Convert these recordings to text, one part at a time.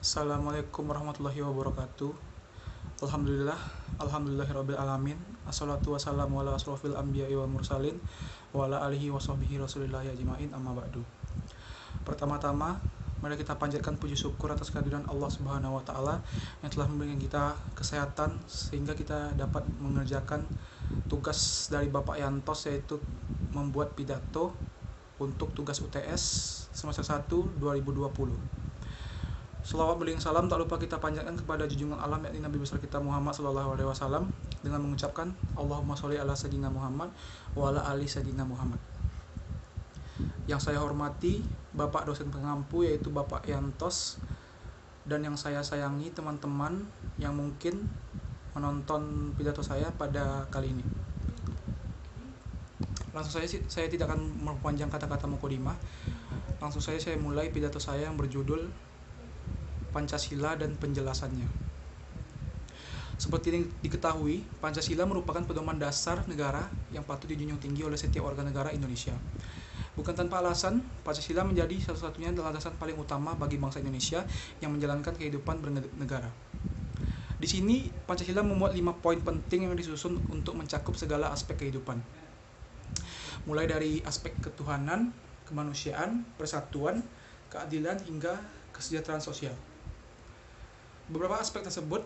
Assalamualaikum warahmatullahi wabarakatuh. Alhamdulillahirabbil alamin. Assalatu wassalamu ala asrofil anbiya'i wal mursalin wa ala alihi washabbihi rasulillahi ajmain, amma ba'du. Pertama-tama, mari kita panjatkan puji syukur atas kehadiran Allah Subhanahu wa taala yang telah memberikan kita kesehatan sehingga kita dapat mengerjakan tugas dari Bapak Yantos, yaitu membuat pidato untuk tugas UTS semester 1 2020. Selawat beriring salam tak lupa kita panjatkan kepada junjungan alam yakni Nabi besar kita Muhammad SAW dengan mengucapkan Allahumma sholli ala sayyidina Muhammad wa ala ali sayyidina Muhammad. Yang saya hormati Bapak dosen pengampu yaitu Bapak Yantos, dan yang saya sayangi teman-teman yang mungkin menonton pidato saya pada kali ini. Langsung saya tidak akan memperpanjang kata-kata mukadimah. Langsung saya mulai pidato saya yang berjudul Pancasila dan penjelasannya. Seperti yang diketahui, Pancasila merupakan pedoman dasar negara yang patut dijunjung tinggi oleh setiap warga negara Indonesia. Bukan tanpa alasan, Pancasila menjadi satu-satunya landasan paling utama bagi bangsa Indonesia yang menjalankan kehidupan bernegara. Di sini, Pancasila memuat 5 poin penting yang disusun untuk mencakup segala aspek kehidupan. Mulai dari aspek ketuhanan, kemanusiaan, persatuan, keadilan, hingga kesejahteraan sosial. Beberapa aspek tersebut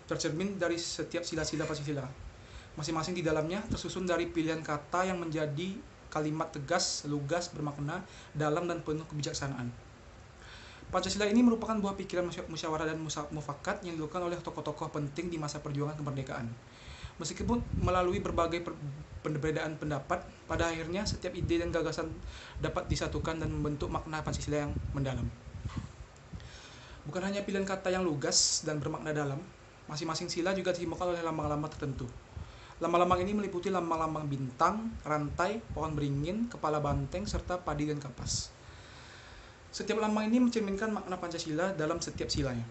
tercermin dari setiap sila-sila Pancasila. Masing-masing di dalamnya tersusun dari pilihan kata yang menjadi kalimat tegas, lugas, bermakna, dalam, dan penuh kebijaksanaan. Pancasila ini merupakan buah pikiran musyawarah dan mufakat yang dilakukan oleh tokoh-tokoh penting di masa perjuangan kemerdekaan. Meskipun melalui berbagai perbedaan pendapat, pada akhirnya setiap ide dan gagasan dapat disatukan dan membentuk makna Pancasila yang mendalam. Bukan hanya pilihan kata yang lugas dan bermakna dalam, masing-masing sila juga disimbolkan oleh lambang-lambang tertentu. Lambang-lambang ini meliputi lambang-lambang bintang, rantai, pohon beringin, kepala banteng, serta padi dan kapas. Setiap lambang ini mencerminkan makna Pancasila dalam setiap silanya.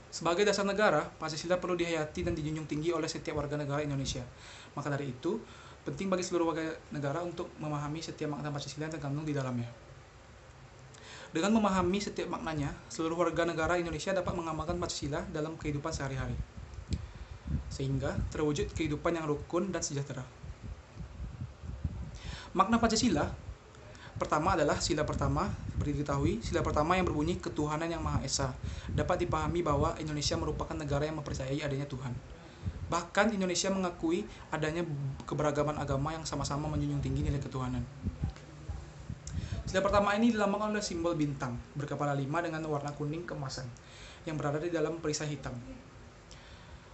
Sebagai dasar negara, Pancasila perlu dihayati dan dijunjung tinggi oleh setiap warga negara Indonesia. Maka dari itu, penting bagi seluruh warga negara untuk memahami setiap makna Pancasila yang terkandung di dalamnya. Dengan memahami setiap maknanya, seluruh warga negara Indonesia dapat mengamalkan Pancasila dalam kehidupan sehari-hari, sehingga terwujud kehidupan yang rukun dan sejahtera. Makna Pancasila pertama adalah sila pertama. Seperti diketahui, sila pertama yang berbunyi ketuhanan yang Maha Esa dapat dipahami bahwa Indonesia merupakan negara yang mempercayai adanya Tuhan. Bahkan Indonesia mengakui adanya keberagaman agama yang sama-sama menjunjung tinggi nilai ketuhanan. Sila pertama ini dilambangkan oleh simbol bintang berkepala 5 dengan warna kuning keemasan yang berada di dalam perisai hitam.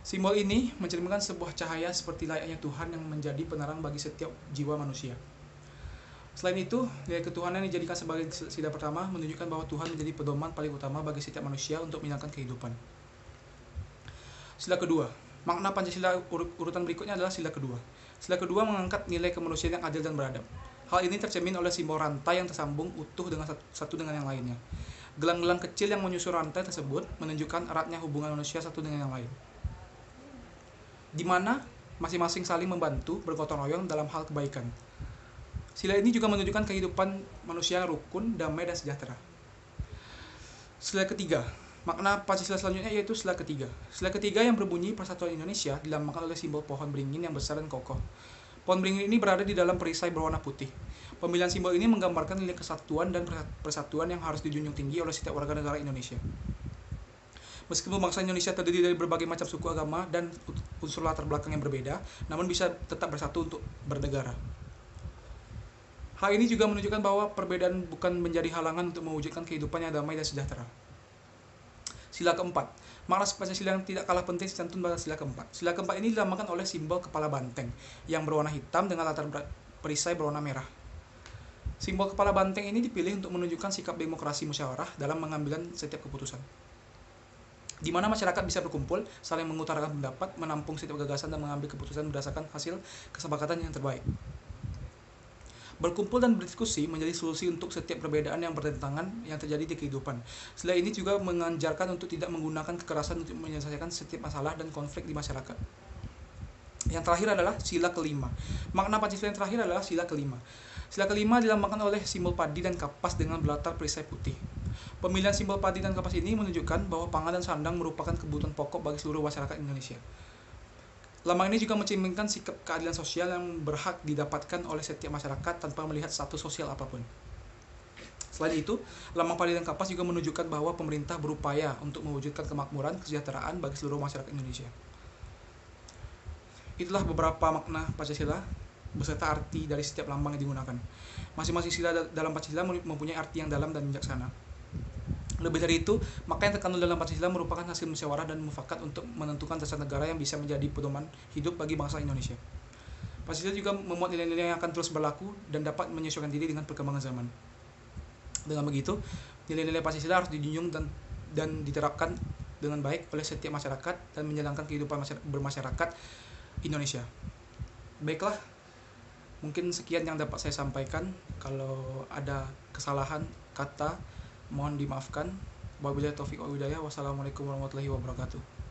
Simbol ini mencerminkan sebuah cahaya seperti layaknya Tuhan yang menjadi penerang bagi setiap jiwa manusia. Selain itu, nilai ketuhanan yang dijadikan sebagai sila pertama menunjukkan bahwa Tuhan menjadi pedoman paling utama bagi setiap manusia untuk menjalankan kehidupan. Sila kedua, makna Pancasila urutan berikutnya adalah sila kedua. Sila kedua mengangkat nilai kemanusiaan yang adil dan beradab. Hal ini tercermin oleh simbol rantai yang tersambung utuh dengan satu dengan yang lainnya. Gelang-gelang kecil yang menyusul rantai tersebut menunjukkan eratnya hubungan manusia satu dengan yang lain, di mana masing-masing saling membantu, bergotong royong dalam hal kebaikan. Sila ini juga menunjukkan kehidupan manusia yang rukun, damai, dan sejahtera. Sila ketiga, makna Pancasila selanjutnya yaitu sila ketiga. Sila ketiga yang berbunyi Persatuan Indonesia dilambangkan oleh simbol pohon beringin yang besar dan kokoh. Pohon beringin ini berada di dalam perisai berwarna putih. Pemilihan simbol ini menggambarkan nilai kesatuan dan persatuan yang harus dijunjung tinggi oleh setiap warga negara Indonesia. Meskipun bangsa Indonesia terdiri dari berbagai macam suku, agama, dan unsur latar belakang yang berbeda, namun bisa tetap bersatu untuk bernegara. Hal ini juga menunjukkan bahwa perbedaan bukan menjadi halangan untuk mewujudkan kehidupan yang damai dan sejahtera. Sila keempat, makna Pancasila yang tidak kalah penting tercantum pada sila keempat. Sila keempat ini dilambangkan oleh simbol kepala banteng yang berwarna hitam dengan latar perisai berwarna merah. Simbol kepala banteng ini dipilih untuk menunjukkan sikap demokrasi musyawarah dalam mengambil setiap keputusan, di mana masyarakat bisa berkumpul, saling mengutarakan pendapat, menampung setiap gagasan, dan mengambil keputusan berdasarkan hasil kesepakatan yang terbaik. Berkumpul dan berdiskusi menjadi solusi untuk setiap perbedaan yang bertentangan yang terjadi di kehidupan. Sila ini juga mengajarkan untuk tidak menggunakan kekerasan untuk menyelesaikan setiap masalah dan konflik di masyarakat. Yang terakhir adalah sila kelima. Makna Pancasila yang terakhir adalah sila kelima. Sila kelima dilambangkan oleh simbol padi dan kapas dengan berlatar perisai putih. Pemilihan simbol padi dan kapas ini menunjukkan bahwa pangan dan sandang merupakan kebutuhan pokok bagi seluruh masyarakat Indonesia. Lambang ini juga mencerminkan sikap keadilan sosial yang berhak didapatkan oleh setiap masyarakat tanpa melihat status sosial apapun. Selain itu, lambang padi dan kapas juga menunjukkan bahwa pemerintah berupaya untuk mewujudkan kemakmuran kesejahteraan bagi seluruh masyarakat Indonesia. Itulah beberapa makna Pancasila beserta arti dari setiap lambang yang digunakan. Masing-masing sila dalam Pancasila mempunyai arti yang dalam dan bijaksana. Lebih dari itu, maka yang terkandung dalam Pancasila merupakan hasil musyawarah dan mufakat untuk menentukan dasar negara yang bisa menjadi pedoman hidup bagi bangsa Indonesia. Pancasila juga memuat nilai-nilai yang akan terus berlaku dan dapat menyesuaikan diri dengan perkembangan zaman. Dengan begitu, nilai-nilai Pancasila harus dijunjung dan diterapkan dengan baik oleh setiap masyarakat dan menjalankan kehidupan bermasyarakat Indonesia. Baiklah, mungkin sekian yang dapat saya sampaikan. Kalau ada kesalahan kata, mohon dimaafkan. Wabillahi taufiq wal hidayah. Wassalamualaikum warahmatullahi wabarakatuh.